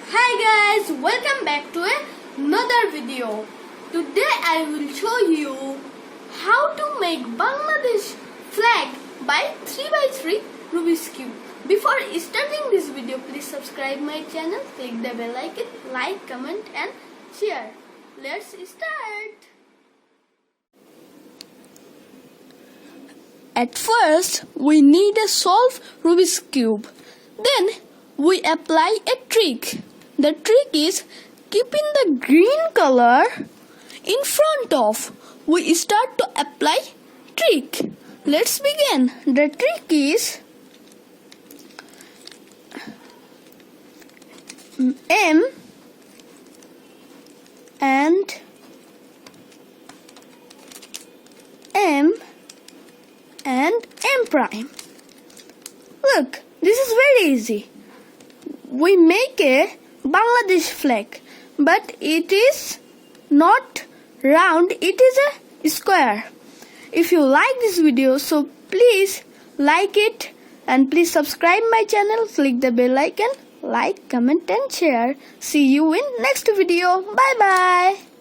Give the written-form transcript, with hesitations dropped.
Hi guys, welcome back to another video. Today I will show you how to make Bangladesh flag by 3x3 Rubik's Cube. Before starting this video, please subscribe my channel, click the bell icon, like, comment and share. Let's start. At first, we need to solve Rubik's Cube. Then we apply a trick. The trick is keeping the green color in front of. We start to apply trick. Let's begin. The trick is M and M and M prime. Look, this is very easy. We make a Bangladesh flag, but it is not round, it is a square. If you like this video, so please like it and please subscribe my channel, click the bell icon, like, comment and share. See you in next video. Bye bye.